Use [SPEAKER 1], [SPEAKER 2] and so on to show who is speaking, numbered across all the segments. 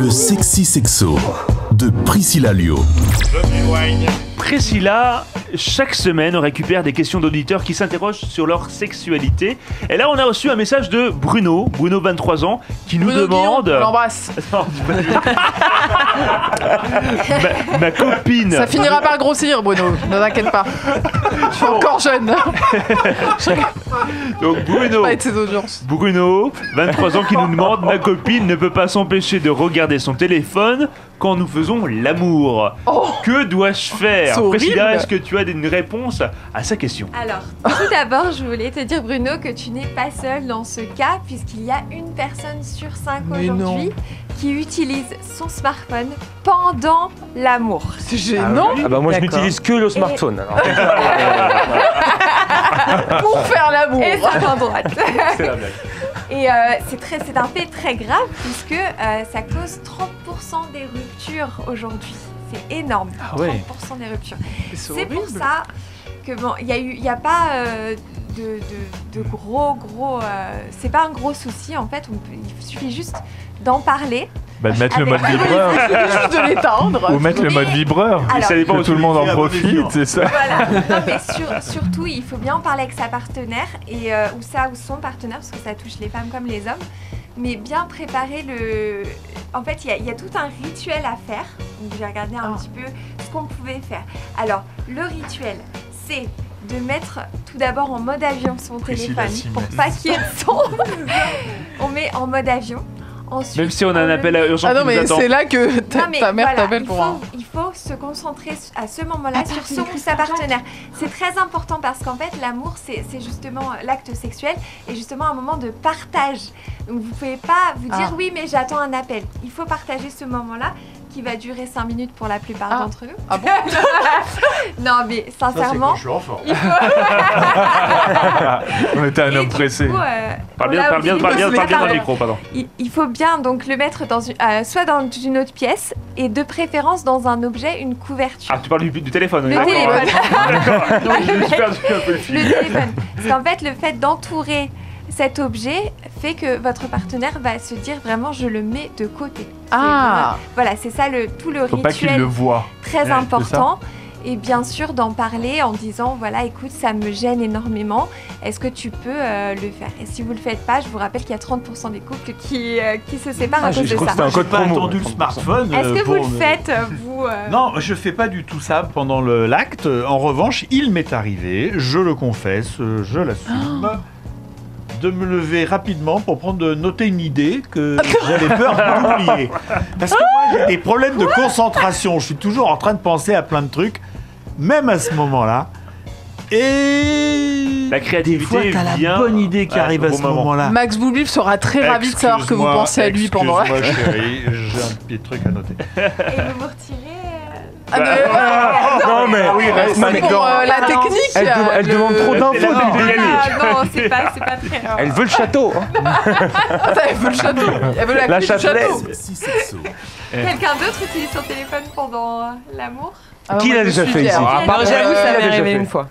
[SPEAKER 1] Le sexy sexo de Priscilla Liu.
[SPEAKER 2] Priscilla, chaque semaine, on récupère des questions d'auditeurs qui s'interrogent sur leur sexualité. Et là, on a reçu un message de Bruno, 23 ans, qui nous demande...
[SPEAKER 3] Guillaume, on l'embrasse.
[SPEAKER 2] Non, ma copine...
[SPEAKER 3] Ça finira par grossir, Bruno. Ne t'inquiète pas. Je suis encore jeune.
[SPEAKER 2] Donc Bruno,
[SPEAKER 3] Pas être ses audiences.
[SPEAKER 2] Bruno, 23 ans, qui nous demande: ma copine ne peut pas s'empêcher de regarder son téléphone quand nous faisons l'amour.
[SPEAKER 3] Oh.
[SPEAKER 2] Que dois-je faire?
[SPEAKER 3] C'est horrible.
[SPEAKER 2] Priscilla, est-ce que tu as une réponse à sa question?
[SPEAKER 4] Alors, tout d'abord, je voulais te dire, Bruno, que tu n'es pas seul dans ce cas, puisqu'il y a une personne sur 5
[SPEAKER 3] Mais
[SPEAKER 4] aujourd'hui qui utilise son smartphone pendant l'amour.
[SPEAKER 3] C'est gênant.
[SPEAKER 5] Ah bah moi je
[SPEAKER 4] D'accord.
[SPEAKER 5] n'utilise que le smartphone. Alors.
[SPEAKER 3] Pour faire l'amour.
[SPEAKER 4] Et sa main droite.
[SPEAKER 2] C'est la blague.
[SPEAKER 4] Et c'est un fait très grave, puisque ça cause 30% des ruptures aujourd'hui. C'est énorme,
[SPEAKER 2] Ah ouais.
[SPEAKER 4] 30% des ruptures. C'est
[SPEAKER 3] horrible.
[SPEAKER 4] pour ça que bon, il y a pas de gros. C'est pas un gros souci en fait. Il suffit juste d'en parler.
[SPEAKER 6] Bah, de mettre le mode
[SPEAKER 4] Avec-
[SPEAKER 6] vibreur
[SPEAKER 3] Juste de l'éteindre.
[SPEAKER 6] ou mettre le mode vibreur.
[SPEAKER 4] Alors-
[SPEAKER 2] Ça dépend
[SPEAKER 6] Que tout le monde en profite, c'est ça.
[SPEAKER 4] Voilà. Non, mais surtout, il faut bien en parler avec sa partenaire et ou son partenaire, parce que ça touche les femmes comme les hommes. Mais bien préparer le. En fait, il y a tout un rituel à faire. Donc, j'ai regardé un petit peu ce qu'on pouvait faire. Alors, le rituel, c'est de mettre tout d'abord en mode avion son
[SPEAKER 6] Priscilla
[SPEAKER 4] téléphone pour
[SPEAKER 6] Simès.
[SPEAKER 4] pas qu'il y ait de son. On met en mode avion. Ensuite,
[SPEAKER 2] Même si on a un appel urgent
[SPEAKER 3] Ah non,
[SPEAKER 2] qui nous
[SPEAKER 3] mais
[SPEAKER 2] attend.
[SPEAKER 3] c'est là que
[SPEAKER 4] non, mais
[SPEAKER 3] ta mère
[SPEAKER 4] voilà,
[SPEAKER 3] t'appelle pour un.
[SPEAKER 4] il faut se concentrer à ce moment-là sur son ou sa partenaire. C'est très important parce qu'en fait, l'amour, c'est justement l'acte sexuel et justement un moment de partage. Donc vous pouvez pas vous dire oui, mais j'attends un appel. Il faut partager ce moment-là qui va durer 5 minutes pour la plupart d'entre nous.
[SPEAKER 3] Ah bon?
[SPEAKER 4] Non, mais sincèrement,
[SPEAKER 7] Je suis en forme.
[SPEAKER 6] On était un
[SPEAKER 4] et
[SPEAKER 6] homme
[SPEAKER 4] du
[SPEAKER 6] pressé.
[SPEAKER 4] coup,
[SPEAKER 2] Parle
[SPEAKER 4] on
[SPEAKER 2] bien,
[SPEAKER 4] l'a
[SPEAKER 2] parle bien,
[SPEAKER 4] oublié
[SPEAKER 2] parle bien,
[SPEAKER 4] de
[SPEAKER 2] parle bien dans le
[SPEAKER 4] le
[SPEAKER 2] micro, pardon.
[SPEAKER 4] il faut bien donc le mettre dans soit dans une autre pièce et de préférence dans un objet, une couverture.
[SPEAKER 2] Ah, tu parles du téléphone, on est
[SPEAKER 4] Le
[SPEAKER 2] d'accord,
[SPEAKER 4] téléphone.
[SPEAKER 2] hein. D'accord. Donc, j'ai juste perdu un peu le fil.
[SPEAKER 4] Le téléphone. Parce qu'en fait, le fait d'entourer cet objet fait que votre partenaire va se dire vraiment je le mets de côté. C'est
[SPEAKER 3] Ah.
[SPEAKER 4] voilà, c'est ça tout le
[SPEAKER 6] Faut pas qu'il le
[SPEAKER 4] rituel
[SPEAKER 6] voie.
[SPEAKER 4] très important. Et bien sûr d'en parler en disant voilà écoute ça me gêne énormément, est-ce que tu peux le faire? Et si vous le faites pas, je vous rappelle qu'il y a 30% des couples qui se séparent à cause
[SPEAKER 6] je
[SPEAKER 4] de
[SPEAKER 6] crois
[SPEAKER 4] ça.
[SPEAKER 6] que c'était un code
[SPEAKER 7] J'ai pas
[SPEAKER 6] promo.
[SPEAKER 7] attendu le smartphone.
[SPEAKER 4] Est-ce que
[SPEAKER 7] pour
[SPEAKER 4] vous le
[SPEAKER 7] me-
[SPEAKER 4] faites vous
[SPEAKER 7] Non, je fais pas du tout ça pendant l'acte. En revanche, il m'est arrivé, je le confesse, je l'assume, de me lever rapidement pour noter une idée que j'avais peur d'oublier. Parce que moi, j'ai des problèmes de concentration. Je suis toujours en train de penser à plein de trucs, même à ce moment-là. Et
[SPEAKER 2] La créativité
[SPEAKER 7] des fois, t'as
[SPEAKER 2] vient
[SPEAKER 7] la bonne idée qui
[SPEAKER 2] à
[SPEAKER 7] arrive
[SPEAKER 2] ce
[SPEAKER 7] à
[SPEAKER 2] bon
[SPEAKER 7] ce
[SPEAKER 2] moment.
[SPEAKER 7] moment-là.
[SPEAKER 3] Max Boublil sera très ravi de savoir que vous pensez à lui pendant la.
[SPEAKER 7] Excuse-moi, chérie, j'ai un petit truc à noter.
[SPEAKER 4] et vous me retirez
[SPEAKER 3] Ah, mais-
[SPEAKER 6] Non mais
[SPEAKER 3] Non, mais pour la technique,
[SPEAKER 5] Elle demande trop d'infos
[SPEAKER 2] C'est la
[SPEAKER 5] depuis le
[SPEAKER 2] norme.
[SPEAKER 5] début.
[SPEAKER 4] Ah non, c'est pas très rare.
[SPEAKER 5] Elle veut le château.
[SPEAKER 3] Elle veut le château. Elle veut la clé du
[SPEAKER 5] châtelaise.
[SPEAKER 3] château.
[SPEAKER 1] Sexy sexo.
[SPEAKER 4] Quelqu'un d'autre utilise son téléphone pendant l'amour?
[SPEAKER 5] Qui l'a déjà fait ici?
[SPEAKER 4] Ah,
[SPEAKER 8] Bah, j'avoue, ça m'est
[SPEAKER 5] déjà
[SPEAKER 8] arrivé
[SPEAKER 5] fait.
[SPEAKER 8] une fois.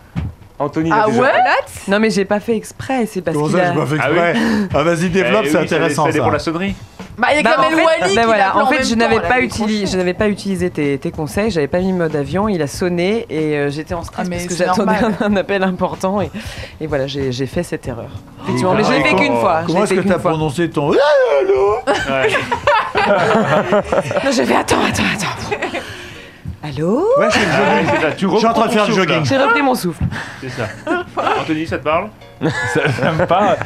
[SPEAKER 5] Anthony
[SPEAKER 3] Ah
[SPEAKER 5] l'a déjà
[SPEAKER 3] ouais?
[SPEAKER 5] fait.
[SPEAKER 8] Non, mais j'ai pas fait exprès, c'est parce
[SPEAKER 7] Comment
[SPEAKER 8] qu'il
[SPEAKER 7] ça,
[SPEAKER 8] a...
[SPEAKER 7] j'ai pas fait
[SPEAKER 2] Ah oui.
[SPEAKER 7] exprès? Ah, vas-y, développe,
[SPEAKER 2] Eh
[SPEAKER 7] c'est
[SPEAKER 2] oui,
[SPEAKER 7] intéressant
[SPEAKER 2] Ça
[SPEAKER 7] ça.
[SPEAKER 2] pour la sonnerie.
[SPEAKER 3] Bah, il y a
[SPEAKER 8] Bah,
[SPEAKER 3] quand même Wally qui
[SPEAKER 8] bah, voilà.
[SPEAKER 3] l'appelait
[SPEAKER 8] En fait,
[SPEAKER 3] même
[SPEAKER 8] je
[SPEAKER 3] temps,
[SPEAKER 8] n'avais
[SPEAKER 3] là,
[SPEAKER 8] pas,
[SPEAKER 3] il décrochait.
[SPEAKER 8] je n'avais pas utilisé tes conseils, j'avais pas mis mode avion, il a sonné et j'étais en stress
[SPEAKER 3] Ah, mais
[SPEAKER 8] parce que
[SPEAKER 3] c'est
[SPEAKER 8] j'attendais
[SPEAKER 3] normal.
[SPEAKER 8] un appel important et voilà, j'ai fait cette erreur. Effectivement, mais je l'ai
[SPEAKER 7] Et
[SPEAKER 8] fait
[SPEAKER 7] comment-
[SPEAKER 8] qu'une fois. je
[SPEAKER 7] Comment
[SPEAKER 8] l'ai
[SPEAKER 7] est-ce
[SPEAKER 8] fait
[SPEAKER 7] que
[SPEAKER 8] qu'une
[SPEAKER 7] t'as
[SPEAKER 8] fois.
[SPEAKER 7] prononcé ton...
[SPEAKER 2] Ouais.
[SPEAKER 8] Non, j'ai fait attends. Allô?
[SPEAKER 7] Ouais, je fais le jogging.
[SPEAKER 2] C'est ça, tu
[SPEAKER 7] Je suis en train de faire le
[SPEAKER 2] reprends ton
[SPEAKER 7] jogging.
[SPEAKER 8] J'ai repris mon souffle.
[SPEAKER 2] souffle, là. C'est ça. Anthony, ça te parle?
[SPEAKER 6] Ça me parle.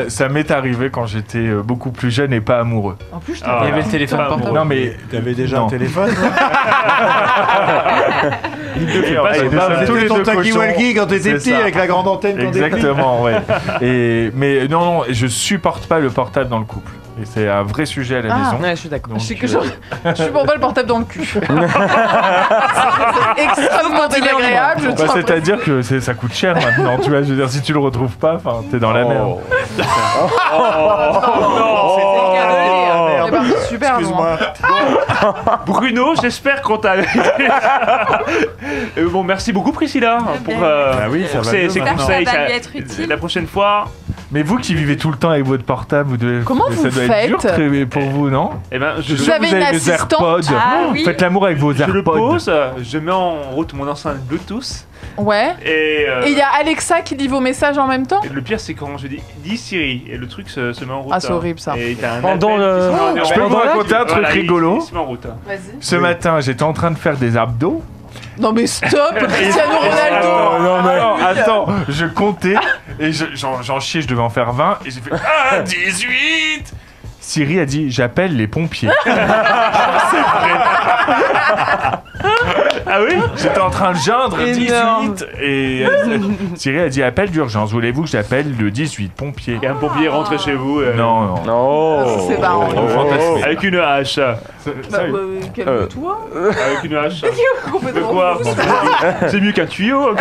[SPEAKER 6] Ça m'est arrivé quand j'étais beaucoup plus jeune et pas amoureux.
[SPEAKER 3] En plus, je
[SPEAKER 2] Ah,
[SPEAKER 3] t'ai
[SPEAKER 2] il y avait le
[SPEAKER 6] téléphone
[SPEAKER 3] portable.
[SPEAKER 6] Non mais
[SPEAKER 7] T'avais déjà
[SPEAKER 6] Non.
[SPEAKER 7] un téléphone?
[SPEAKER 2] Il te fait pas,
[SPEAKER 6] Ouais,
[SPEAKER 2] c'est
[SPEAKER 6] déjà,
[SPEAKER 2] pas-
[SPEAKER 6] tous les
[SPEAKER 7] C'était ton
[SPEAKER 6] deux
[SPEAKER 7] talkie-walkie quand t'étais
[SPEAKER 6] C'est
[SPEAKER 7] petit
[SPEAKER 6] ça.
[SPEAKER 7] avec la grande antenne qu'on déplie.
[SPEAKER 6] Exactement, ouais. Mais non, je supporte pas le portable dans le couple. Et c'est un vrai sujet à la
[SPEAKER 3] Ah.
[SPEAKER 6] maison.
[SPEAKER 8] Ouais, je suis d'accord.
[SPEAKER 6] Donc,
[SPEAKER 3] Je sais que je supporte pas le portable dans le cul. C'est extrêmement
[SPEAKER 8] il est en
[SPEAKER 3] désagréable. je
[SPEAKER 6] bah,
[SPEAKER 3] tiens à
[SPEAKER 6] c'est-à-dire que ça coûte cher maintenant, tu vois. Je veux dire, si tu le retrouves pas, enfin, t'es dans la merde.
[SPEAKER 3] Elle est partie super loin.
[SPEAKER 7] Excuse-moi.
[SPEAKER 2] Bruno, j'espère qu'on t'a. Bon, merci beaucoup Priscilla pour
[SPEAKER 7] Bah oui, ça
[SPEAKER 2] pour
[SPEAKER 7] va
[SPEAKER 2] ces
[SPEAKER 7] mieux
[SPEAKER 2] ces
[SPEAKER 7] maintenant.
[SPEAKER 2] conseils.
[SPEAKER 4] Ça va lui être utile.
[SPEAKER 2] La prochaine fois,
[SPEAKER 6] Mais vous qui vivez tout le temps avec votre portable,
[SPEAKER 3] Comment
[SPEAKER 6] ça
[SPEAKER 3] vous
[SPEAKER 6] doit
[SPEAKER 3] faites
[SPEAKER 6] être dur pour vous, non?
[SPEAKER 2] Eh ben,
[SPEAKER 6] Je suis
[SPEAKER 3] Vous
[SPEAKER 6] sûr que
[SPEAKER 3] avez
[SPEAKER 6] vous
[SPEAKER 3] une
[SPEAKER 6] avez des
[SPEAKER 3] assistante?
[SPEAKER 6] AirPods.
[SPEAKER 4] Ah oui.
[SPEAKER 6] Faites l'amour avec vos
[SPEAKER 2] je le
[SPEAKER 6] AirPods.
[SPEAKER 2] pose, je mets en route mon enceinte Bluetooth
[SPEAKER 3] Ouais.
[SPEAKER 2] et,
[SPEAKER 3] Et il y a Alexa qui lit vos messages en même temps?
[SPEAKER 2] et le pire c'est quand je dis Siri et le truc se met en route.
[SPEAKER 3] Ah, c'est horrible, ça.
[SPEAKER 2] Et t'as un
[SPEAKER 5] Pendant
[SPEAKER 2] appel qui se met en
[SPEAKER 5] le-
[SPEAKER 2] route.
[SPEAKER 6] Je peux vous
[SPEAKER 5] Pendant
[SPEAKER 6] raconter un truc
[SPEAKER 2] Voilà,
[SPEAKER 6] rigolo.
[SPEAKER 2] il se met en route.
[SPEAKER 3] Vas-y.
[SPEAKER 6] Ce matin, j'étais en train de faire des abdos.
[SPEAKER 3] Non mais stop, Cristiano Ronaldo.
[SPEAKER 6] Non, mais attends, je comptais et j'en chiais, je devais en faire 20 et j'ai fait 18. Siri a dit j'appelle les pompiers.
[SPEAKER 2] Ah oui?
[SPEAKER 6] J'étais en train de geindre
[SPEAKER 8] Énorme.
[SPEAKER 6] 18 et Siri a dit appel d'urgence. Voulez-vous que j'appelle le 18 pompiers?
[SPEAKER 2] Et un pompier rentre chez vous
[SPEAKER 6] Non, non.
[SPEAKER 5] Non.
[SPEAKER 3] C'est marrant.
[SPEAKER 6] Fantastique.
[SPEAKER 2] avec une hache.
[SPEAKER 3] Calme-toi.
[SPEAKER 2] Avec une hache. De
[SPEAKER 3] Complètement
[SPEAKER 2] quoi?
[SPEAKER 3] fou.
[SPEAKER 2] C'est mieux qu'un tuyau.